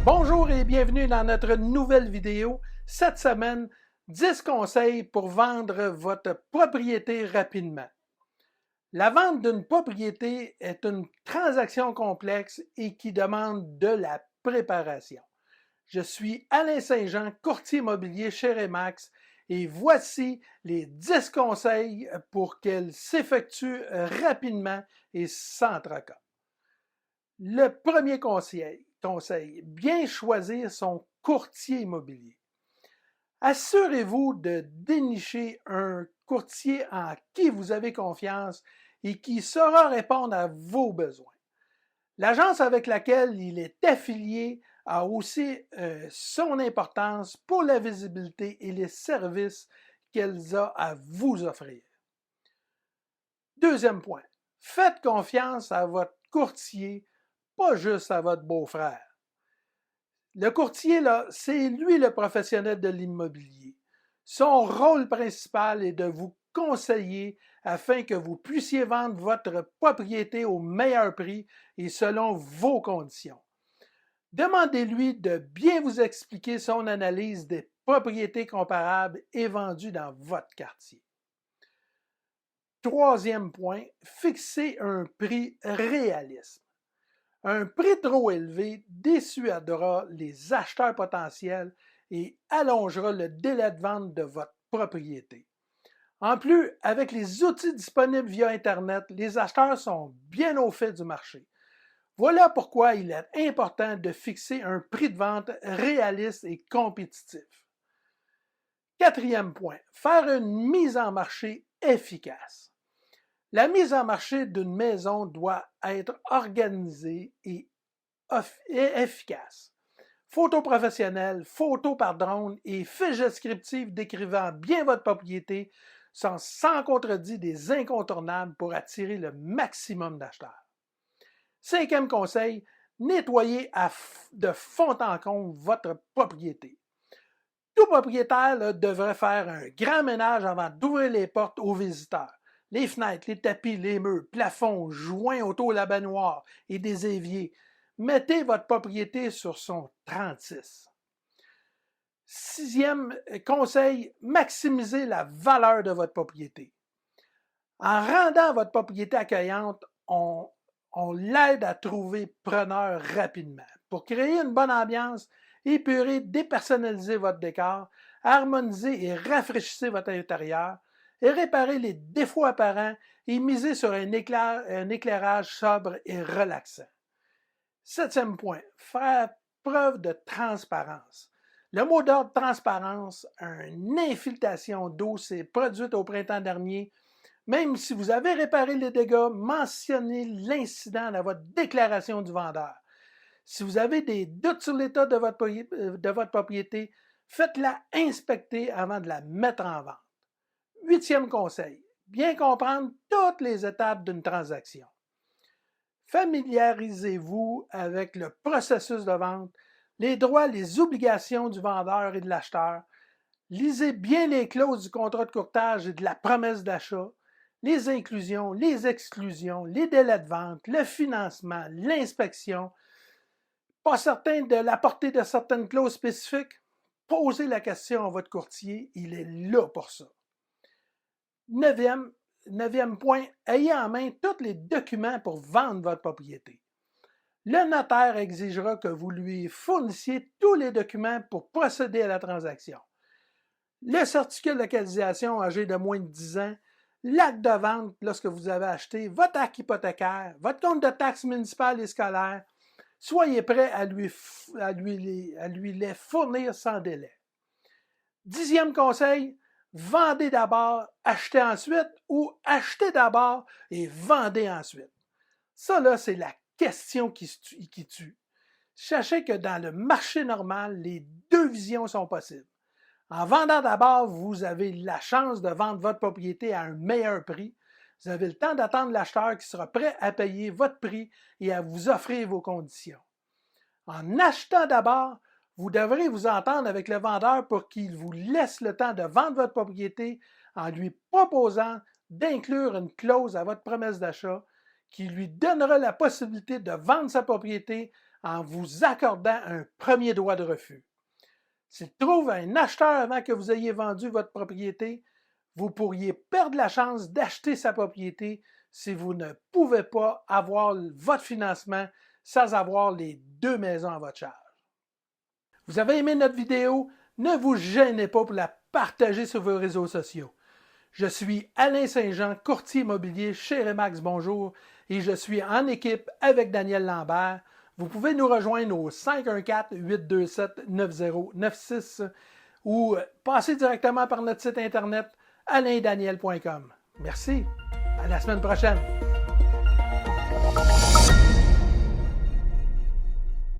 Bonjour et bienvenue dans notre nouvelle vidéo. Cette semaine, 10 conseils pour vendre votre propriété rapidement. La vente d'une propriété est une transaction complexe et qui demande de la préparation. Je suis Alain Saint-Jean, courtier immobilier chez Remax et voici les 10 conseils pour qu'elle s'effectue rapidement et sans tracas. Le premier conseil, bien choisir son courtier immobilier. Assurez-vous de dénicher un courtier en qui vous avez confiance et qui saura répondre à vos besoins. L'agence avec laquelle il est affilié a aussi son importance pour la visibilité et les services qu'elle a à vous offrir. Deuxième point, faites confiance à votre courtier, pas juste à votre beau-frère. Le courtier, là, c'est lui le professionnel de l'immobilier. Son rôle principal est de vous conseiller afin que vous puissiez vendre votre propriété au meilleur prix et selon vos conditions. Demandez-lui de bien vous expliquer son analyse des propriétés comparables et vendues dans votre quartier. Troisième point, fixez un prix réaliste. Un prix trop élevé dissuadera les acheteurs potentiels et allongera le délai de vente de votre propriété. En plus, avec les outils disponibles via Internet, les acheteurs sont bien au fait du marché. Voilà pourquoi il est important de fixer un prix de vente réaliste et compétitif. Quatrième point, faire une mise en marché efficace. La mise en marché d'une maison doit être organisée et efficace. Photos professionnelles, photos par drone et fiches descriptives décrivant bien votre propriété sont sans contredit des incontournables pour attirer le maximum d'acheteurs. Cinquième conseil, nettoyez de fond en comble votre propriété. Tout propriétaire là, devrait faire un grand ménage avant d'ouvrir les portes aux visiteurs. Les fenêtres, les tapis, les murs, plafonds, joints autour de la baignoire et des éviers. Mettez votre propriété sur son 36. Sixième conseil, maximisez la valeur de votre propriété. En rendant votre propriété accueillante, on l'aide à trouver preneur rapidement. Pour créer une bonne ambiance, épurer, dépersonnaliser votre décor, harmoniser et rafraîchissez votre intérieur, et réparer les défauts apparents et miser sur un éclairage sobre et relaxant. Septième point, faire preuve de transparence. Le mot d'ordre transparence, une infiltration d'eau s'est produite au printemps dernier. Même si vous avez réparé les dégâts, mentionnez l'incident dans votre déclaration du vendeur. Si vous avez des doutes sur l'état de votre propriété, faites-la inspecter avant de la mettre en vente. Huitième conseil, bien comprendre toutes les étapes d'une transaction. Familiarisez-vous avec le processus de vente, les droits, les obligations du vendeur et de l'acheteur. Lisez bien les clauses du contrat de courtage et de la promesse d'achat, les inclusions, les exclusions, les délais de vente, le financement, l'inspection. Pas certain de la portée de certaines clauses spécifiques? Posez la question à votre courtier, il est là pour ça. Neuvième point, ayez en main tous les documents pour vendre votre propriété. Le notaire exigera que vous lui fournissiez tous les documents pour procéder à la transaction. Le certificat de localisation âgé de moins de 10 ans, l'acte de vente lorsque vous avez acheté, votre acte hypothécaire, votre compte de taxes municipales et scolaires, soyez prêt à lui les fournir sans délai. Dixième conseil, vendez d'abord, achetez ensuite ou achetez d'abord et vendez ensuite. Ça, là, c'est la question qui tue. Sachez que dans le marché normal, les deux visions sont possibles. En vendant d'abord, vous avez la chance de vendre votre propriété à un meilleur prix. Vous avez le temps d'attendre l'acheteur qui sera prêt à payer votre prix et à vous offrir vos conditions. En achetant d'abord, vous devrez vous entendre avec le vendeur pour qu'il vous laisse le temps de vendre votre propriété en lui proposant d'inclure une clause à votre promesse d'achat qui lui donnera la possibilité de vendre sa propriété en vous accordant un premier droit de refus. S'il trouve un acheteur avant que vous ayez vendu votre propriété, vous pourriez perdre la chance d'acheter sa propriété si vous ne pouvez pas avoir votre financement sans avoir les 2 maisons à votre charge. Vous avez aimé notre vidéo? Ne vous gênez pas pour la partager sur vos réseaux sociaux. Je suis Alain Saint-Jean, courtier immobilier chez Remax Bonjour et je suis en équipe avec Daniel Lambert. Vous pouvez nous rejoindre au 514-827-9096 ou passer directement par notre site internet alaindaniel.com. Merci. À la semaine prochaine.